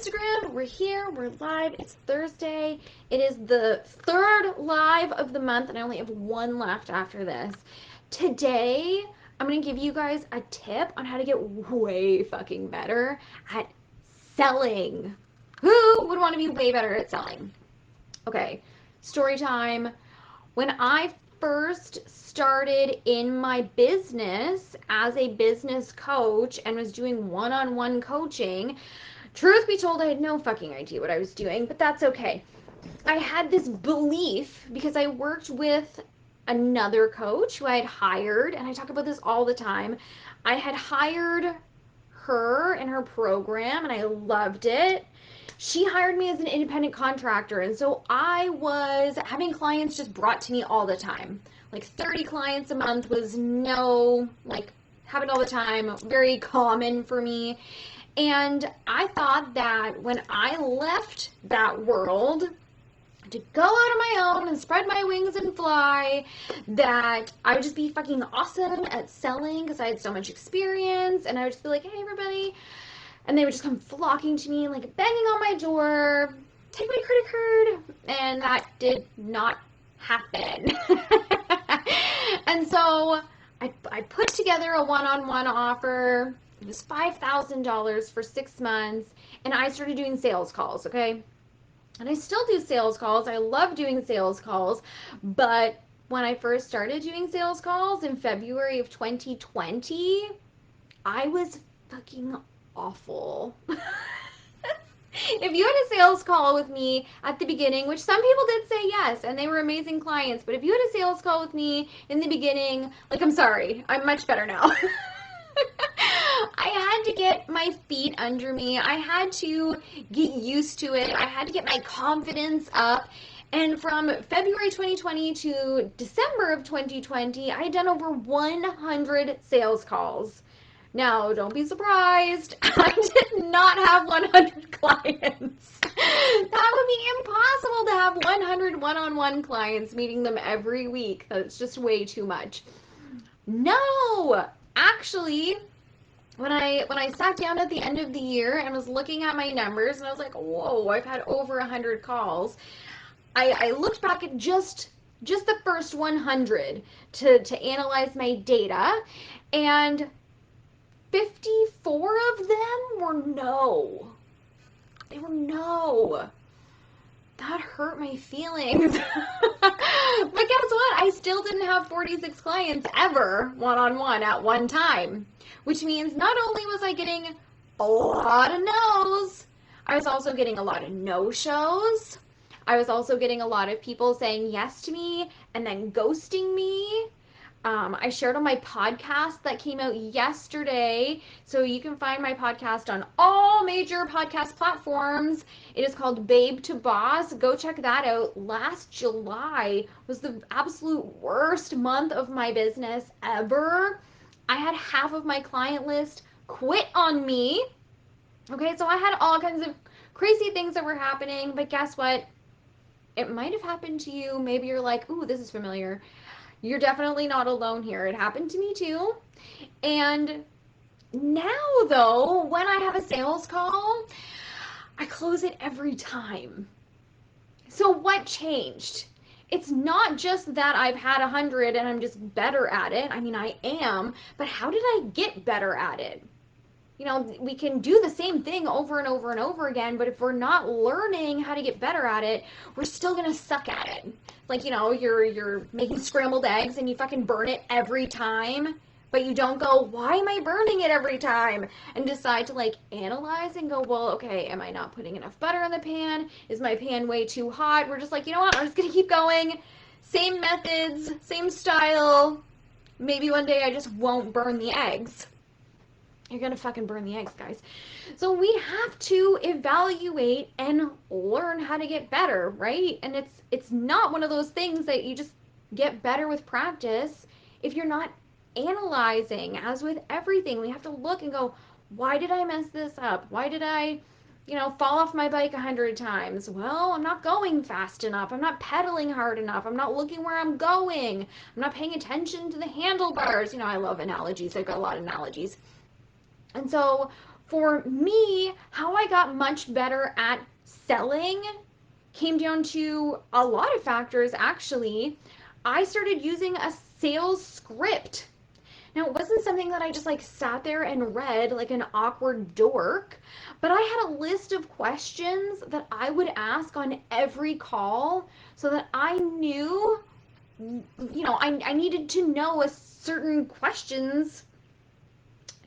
Instagram. We're here. We're live. It's Thursday. It is the third live of the month, and I only have one left after this. Today, I'm going to give you guys a tip on how to get way fucking better at selling. Who would want to be way better at selling? Okay, story time. When I first started in my business as a business coach and was doing one-on-one coaching, truth be told, I had no fucking idea what I was doing, but that's okay. I had this belief because I worked with another coach who I had hired, and I talk about this all the time. I had hired her in her program and I loved it. She hired me as an independent contractor, and so I was having clients just brought to me all the time. Like 30 clients a month was happened all the time, very common for me. And I thought that when I left that world to go out on my own and spread my wings and fly, that I would just be fucking awesome at selling because I had so much experience, and I would just be like, hey, everybody. And they would just come flocking to me, like banging on my door, take my credit card, and that did not happen. And so I put together a one-on-one offer. It was $5,000 for 6 months, and I started doing sales calls, okay? And I still do sales calls. I love doing sales calls, but when I first started doing sales calls in February of 2020, I was fucking awful. If you had a sales call with me at the beginning, which some people did say yes, and they were amazing clients, but if you had a sales call with me in the beginning, like, I'm sorry, I'm much better now. I had to get my feet under me. I had to get used to it. I had to get my confidence up. And from February 2020 to December of 2020, I had done over 100 sales calls. Now, don't be surprised. I did not have 100 clients. That would be impossible to have 100 one-on-one clients, meeting them every week. That's just way too much. No, actually, when I sat down at the end of the year and was looking at my numbers, and I was like, whoa, I've had over 100 calls. I looked back at just the first 100 to analyze my data, and 54 of them were no. They were no. That hurt my feelings. But guess what? I still didn't have 46 clients ever one-on-one at one time, which means not only was I getting a lot of no's, I was also getting a lot of no-shows. I was also getting a lot of people saying yes to me and then ghosting me. I shared on my podcast that came out yesterday, so you can find my podcast on all major podcast platforms. It is called Babe to Boss. Go check that out. Last July was the absolute worst month of my business ever. I had half of my client list quit on me. Okay, so I had all kinds of crazy things that were happening, but guess what? It might have happened to you. Maybe you're like, ooh, this is familiar. You're definitely not alone here. It happened to me too. And now, though, when I have a sales call, I close it every time. So what changed? It's not just that I've had 100 and I'm just better at it. I mean, I am, but how did I get better at it? You know, we can do the same thing over and over and over again, but if we're not learning how to get better at it, we're still gonna suck at it. Like, you know, you're making scrambled eggs and you fucking burn it every time, but you don't go, why am I burning it every time? And decide to like analyze and go, well, okay, am I not putting enough butter in the pan? Is my pan way too hot? We're just like, you know what, I'm just gonna keep going. Same methods, same style. Maybe one day I just won't burn the eggs. You're gonna fucking burn the eggs, guys. So we have to evaluate and learn how to get better, right? And it's not one of those things that you just get better with practice if you're not analyzing. As with everything, we have to look and go, why did I mess this up? Why did I, fall off my bike 100 times? Well, I'm not going fast enough. I'm not pedaling hard enough. I'm not looking where I'm going. I'm not paying attention to the handlebars. I love analogies. I've got a lot of analogies. And so For me, how I got much better at selling came down to a lot of factors actually. I started using a sales script. Now, it wasn't something that I just like sat there and read like an awkward dork, but I had a list of questions that I would ask on every call so that I knew, I needed to know a certain questions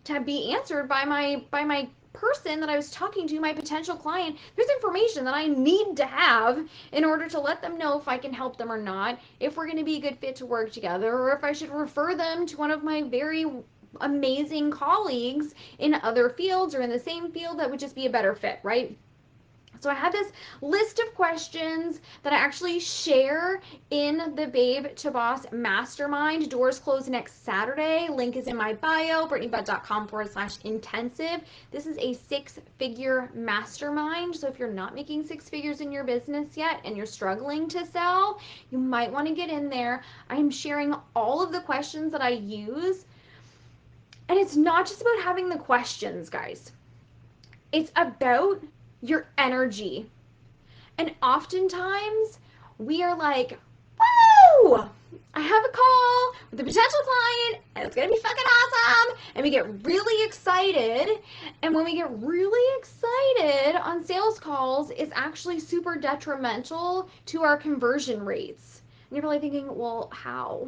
to be answered by my person that I was talking to, my potential client. There's information that I need to have in order to let them know if I can help them or not, if we're going to be a good fit to work together, or if I should refer them to one of my very amazing colleagues in other fields or in the same field that would just be a better fit, right? So I had this list of questions that I actually share in the Babe to Boss Mastermind. Doors close next Saturday. Link is in my bio, brittanybudd.com/intensive. This is a 6-figure mastermind. So if you're not making 6 figures in your business yet and you're struggling to sell, you might want to get in there. I'm sharing all of the questions that I use. And it's not just about having the questions, guys. It's about your energy. And oftentimes we are like, whoa, I have a call with a potential client and it's going to be fucking awesome. And we get really excited. And when we get really excited on sales calls, it's actually super detrimental to our conversion rates. And you're probably thinking, well, how?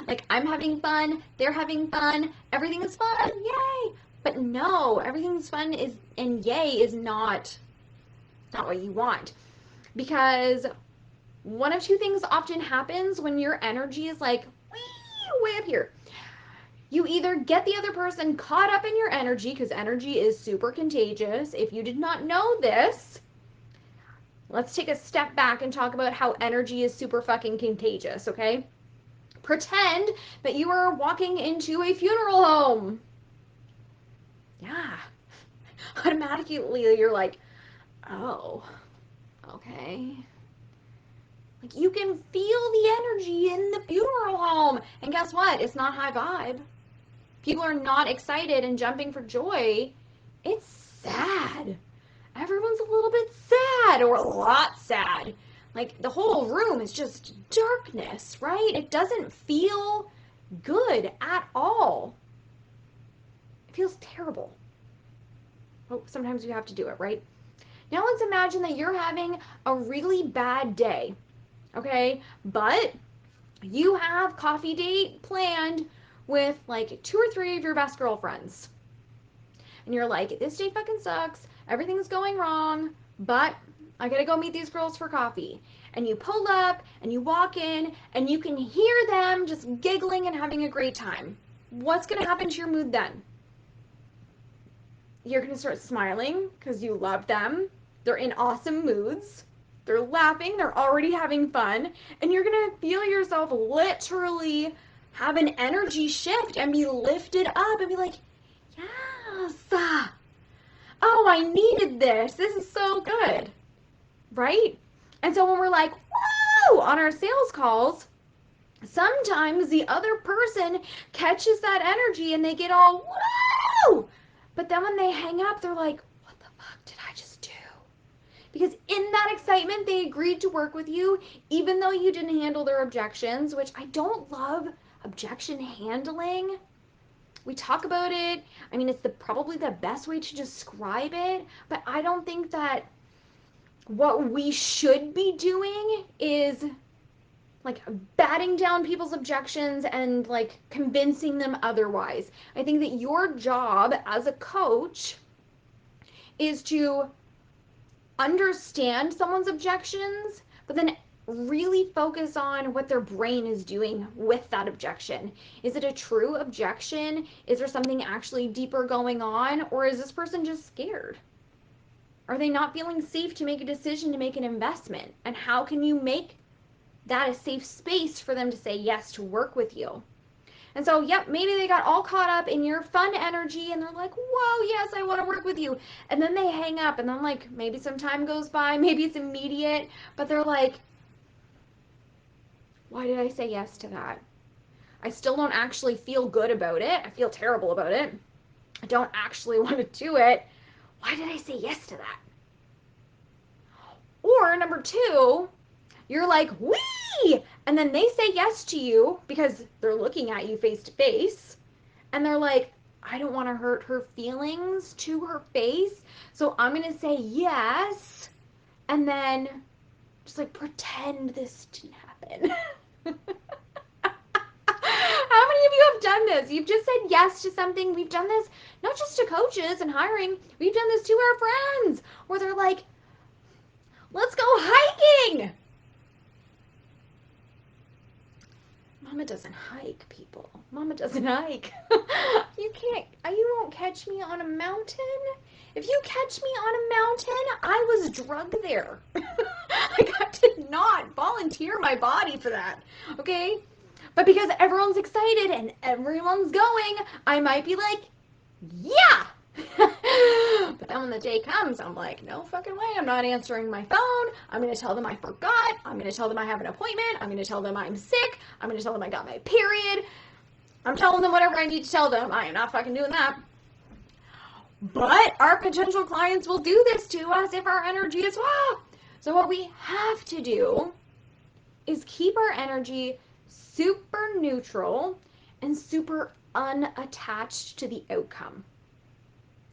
Like, I'm having fun, they're having fun, everything is fun, yay. But no, everything's fun and yay is not what you want. Because one of two things often happens when your energy is like way up here. You either get the other person caught up in your energy, because energy is super contagious. If you did not know this, let's take a step back and talk about how energy is super fucking contagious, okay? Pretend that you are walking into a funeral home. Yeah. Automatically you're like, oh, okay. Like, you can feel the energy in the funeral home. And guess what? It's not high vibe. People are not excited and jumping for joy. It's sad. Everyone's a little bit sad, or a lot sad. Like, the whole room is just darkness, right? It doesn't feel good at all. It feels terrible. Oh, sometimes you have to do it, right? Now let's imagine that you're having a really bad day, okay? But you have coffee date planned with like 2 or 3 of your best girlfriends. And you're like, this day fucking sucks. Everything's going wrong, but I gotta go meet these girls for coffee. And you pull up and you walk in and you can hear them just giggling and having a great time. What's gonna happen to your mood then? You're gonna start smiling because you love them. They're in awesome moods. They're laughing. They're already having fun. And you're going to feel yourself literally have an energy shift and be lifted up and be like, yes. Oh, I needed this. This is so good. Right? And so when we're like, whoa, on our sales calls, sometimes the other person catches that energy and they get all, whoa. But then when they hang up, they're like, what the fuck did I just do? Because in that excitement, they agreed to work with you, even though you didn't handle their objections, which I don't love objection handling. We talk about it. I mean, it's probably the best way to describe it, but I don't think that what we should be doing is like batting down people's objections and like convincing them otherwise. I think that your job as a coach is to understand someone's objections, but then really focus on what their brain is doing with that objection. Is it a true objection? Is there something actually deeper going on? Or is this person just scared? Are they not feeling safe to make a decision to make an investment? And how can you make that a safe space for them to say yes to work with you? And so, yep, maybe they got all caught up in your fun energy and they're like, whoa, yes, I want to work with you. And then they hang up and then like maybe some time goes by, maybe it's immediate, but they're like, why did I say yes to that? I still don't actually feel good about it. I feel terrible about it. I don't actually want to do it. Why did I say yes to that? Or number two, you're like, wee! And then they say yes to you because they're looking at you face to face. And they're like, I don't want to hurt her feelings to her face. So I'm going to say yes. And then just like pretend this didn't happen. How many of you have done this? You've just said yes to something. We've done this not just to coaches and hiring, we've done this to our friends where they're like, let's go hiking. Mama doesn't hike, people. Mama doesn't hike. You won't catch me on a mountain. If you catch me on a mountain, I was drugged there. Like, I did not volunteer my body for that, okay? But because everyone's excited and everyone's going, I might be like, yeah! But then when the day comes, I'm like, no fucking way, I'm not answering my phone. I'm going to tell them I forgot. I'm going to tell them I have an appointment. I'm going to tell them I'm sick. I'm going to tell them I got my period. I'm telling them whatever I need to tell them. I am not fucking doing that. But our potential clients will do this to us if our energy is wow. So what we have to do is keep our energy super neutral and super unattached to the outcome.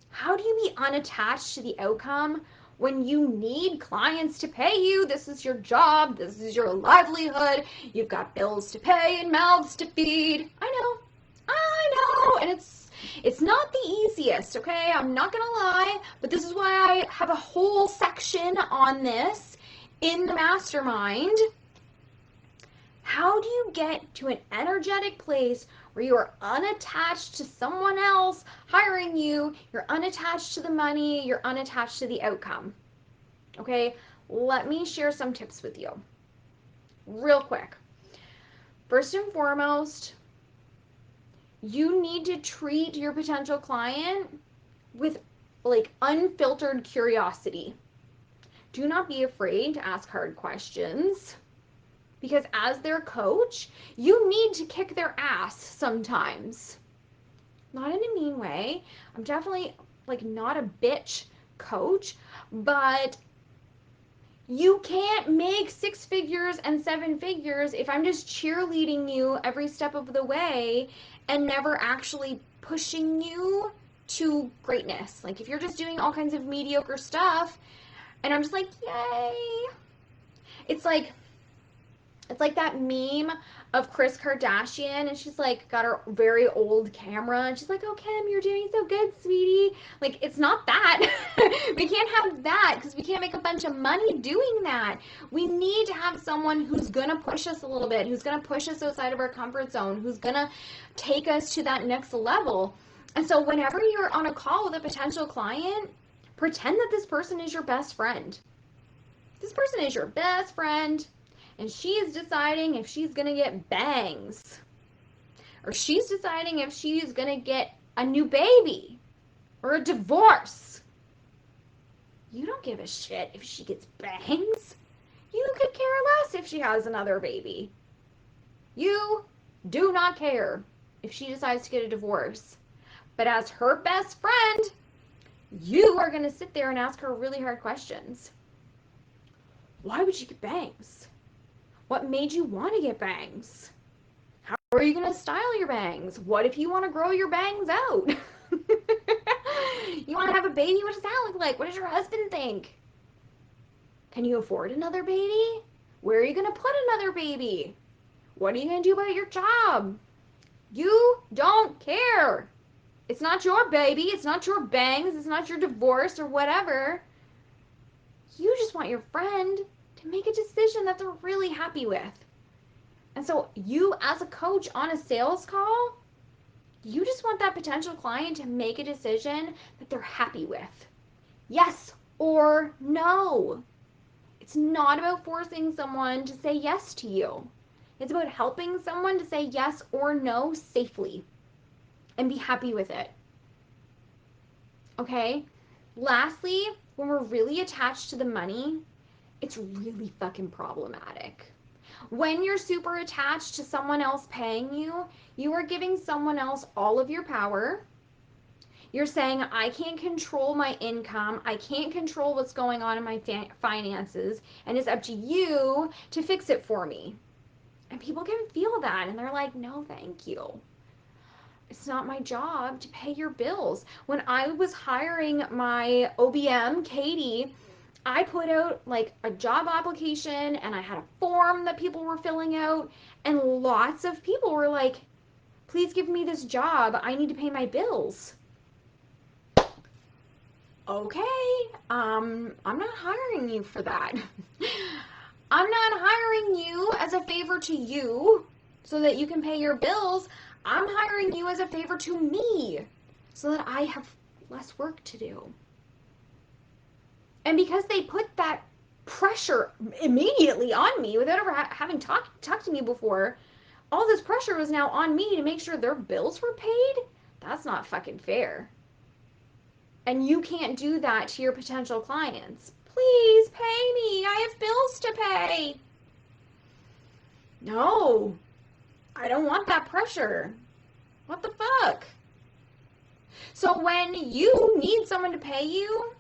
How do you be unattached to the outcome when you need clients to pay you? This is your job. This is your livelihood. You've got bills to pay and mouths to feed. I know. And it's not the easiest, okay? I'm not going to lie, but this is why I have a whole section on this in the Mastermind. How do you get to an energetic place where you are unattached to someone else hiring you, you're unattached to the money, you're unattached to the outcome? Okay, let me share some tips with you real quick. First and foremost, you need to treat your potential client with like unfiltered curiosity. Do not be afraid to ask hard questions. Because as their coach, you need to kick their ass sometimes. Not in a mean way. I'm definitely like not a bitch coach, but you can't make 6 figures and 7 figures if I'm just cheerleading you every step of the way and never actually pushing you to greatness. Like if you're just doing all kinds of mediocre stuff and I'm just like, yay. It's like that meme of Kris Kardashian, and she's like got her very old camera, and she's like, oh, Kim, you're doing so good, sweetie. Like, it's not that. We can't have that because we can't make a bunch of money doing that. We need to have someone who's going to push us a little bit, who's going to push us outside of our comfort zone, who's going to take us to that next level. And so whenever you're on a call with a potential client, pretend that this person is your best friend. This person is your best friend. And she is deciding if she's going to get bangs. Or she's deciding if she's going to get a new baby. Or a divorce. You don't give a shit if she gets bangs. You could care less if she has another baby. You do not care if she decides to get a divorce. But as her best friend, you are going to sit there and ask her really hard questions. Why would she get bangs? What made you want to get bangs? How are you going to style your bangs? What if you want to grow your bangs out? You want to have a baby? What does that look like? What does your husband think? Can you afford another baby? Where are you going to put another baby? What are you going to do about your job? You don't care. It's not your baby. It's not your bangs. It's not your divorce or whatever. You just want your friend to make a decision that they're really happy with. And so you as a coach on a sales call, you just want that potential client to make a decision that they're happy with. Yes or no. It's not about forcing someone to say yes to you. It's about helping someone to say yes or no safely and be happy with it. Okay? Lastly, when we're really attached to the money, it's really fucking problematic. When you're super attached to someone else paying you, you are giving someone else all of your power. You're saying, I can't control my income. I can't control what's going on in my finances. And it's up to you to fix it for me. And people can feel that. And they're like, no, thank you. It's not my job to pay your bills. When I was hiring my OBM, Katie, I put out like a job application and I had a form that people were filling out. And lots of people were like, please give me this job. I need to pay my bills. Okay, I'm not hiring you for that. I'm not hiring you as a favor to you so that you can pay your bills. I'm hiring you as a favor to me so that I have less work to do. And because they put that pressure immediately on me without ever having talked to me before, all this pressure was now on me to make sure their bills were paid. That's not fucking fair. And you can't do that to your potential clients. Please pay me. I have bills to pay. No, I don't want that pressure. What the fuck? So when you need someone to pay you,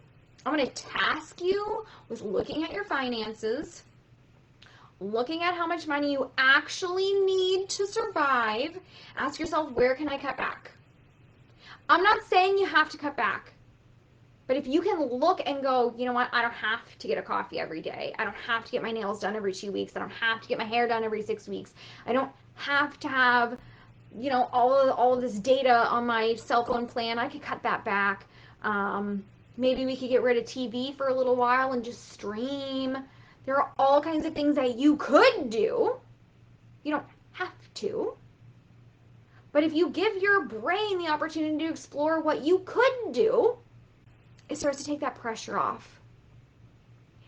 I'm going to task you with looking at your finances, looking at how much money you actually need to survive. Ask yourself, where can I cut back? I'm not saying you have to cut back. But if you can look and go, you know what, I don't have to get a coffee every day. I don't have to get my nails done every 2 weeks. I don't have to get my hair done every 6 weeks. I don't have to have, you know, all of this data on my cell phone plan. I could cut that back. Maybe we could get rid of TV for a little while and just stream. There are all kinds of things that you could do. You don't have to. But if you give your brain the opportunity to explore what you could do, it starts to take that pressure off.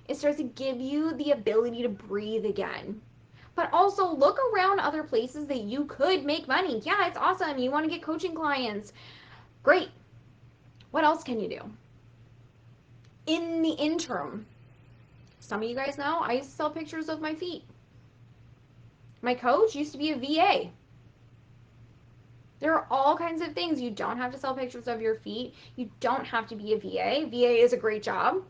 It starts to give you the ability to breathe again. But also look around other places that you could make money. Yeah, it's awesome. You want to get coaching clients. Great. What else can you do? In the interim, some of you guys know I used to sell pictures of my feet. My coach used to be a VA. There are all kinds of things. You don't have to sell pictures of your feet. You don't have to be a VA. VA is a great job.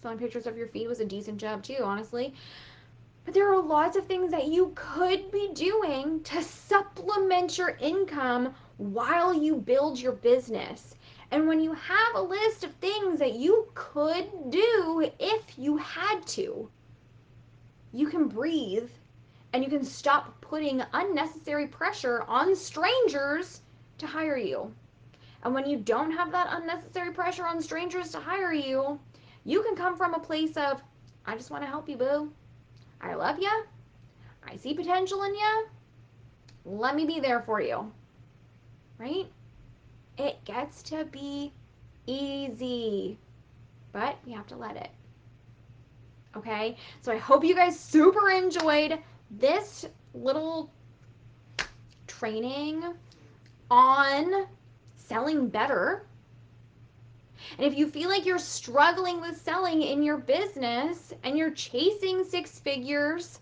Selling pictures of your feet was a decent job too, honestly. But there are lots of things that you could be doing to supplement your income while you build your business. And when you have a list of things that you could do if you had to, you can breathe. And you can stop putting unnecessary pressure on strangers to hire you. And when you don't have that unnecessary pressure on strangers to hire you, you can come from a place of, I just want to help you, boo. I love you. I see potential in you. Let me be there for you. Right? It gets to be easy, but you have to let it. Okay? So I hope you guys super enjoyed this little training on selling better. And if you feel like you're struggling with selling in your business and you're chasing 6 figures,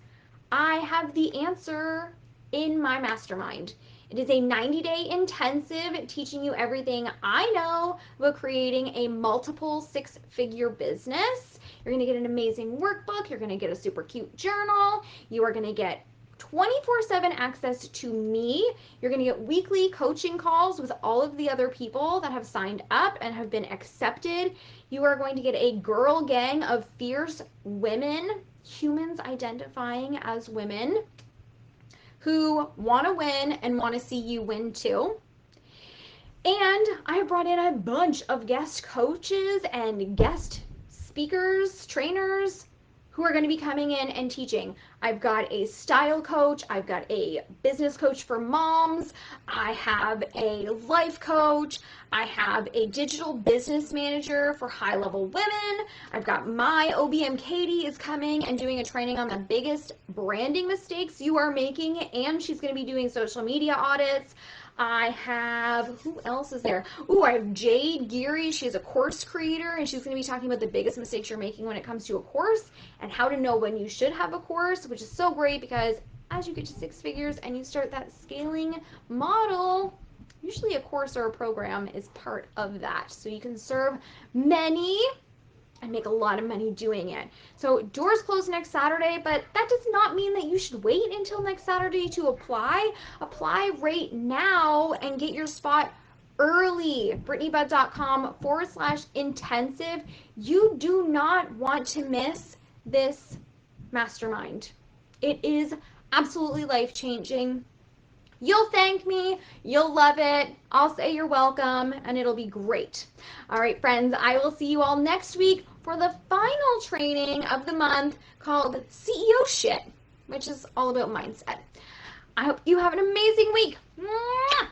I have the answer in my mastermind. It is a 90-day intensive teaching you everything I know about creating a multiple 6-figure business. You're going to get an amazing workbook. You're going to get a super cute journal. You are going to get 24/7 access to me. You're going to get weekly coaching calls with all of the other people that have signed up and have been accepted. You are going to get a girl gang of fierce women, humans identifying as women, who want to win and want to see you win too. And I brought in a bunch of guest coaches and guest speakers, trainers, who are going to be coming in and teaching. I've got a style coach. I've got a business coach for moms. I have a life coach. I have a digital business manager for high-level women. I've got my OBM Katie is coming and doing a training on the biggest branding mistakes you are making, and she's going to be doing social media audits. I have, who else is there? Ooh, I have Jade Geary. She's a course creator, and she's going to be talking about the biggest mistakes you're making when it comes to a course and how to know when you should have a course, which is so great because as you get to 6 figures and you start that scaling model, Usually a course or a program is part of that. So you can serve many and make a lot of money doing it. So doors close next Saturday, but that does not mean that you should wait until next Saturday to apply. Apply right now and get your spot early. BrittanyBudd.com/intensive. You do not want to miss this mastermind. It is absolutely life-changing. You'll thank me, you'll love it, I'll say you're welcome, and it'll be great. All right, friends, I will see you all next week for the final training of the month called CEO Shit, which is all about mindset. I hope you have an amazing week. Mwah!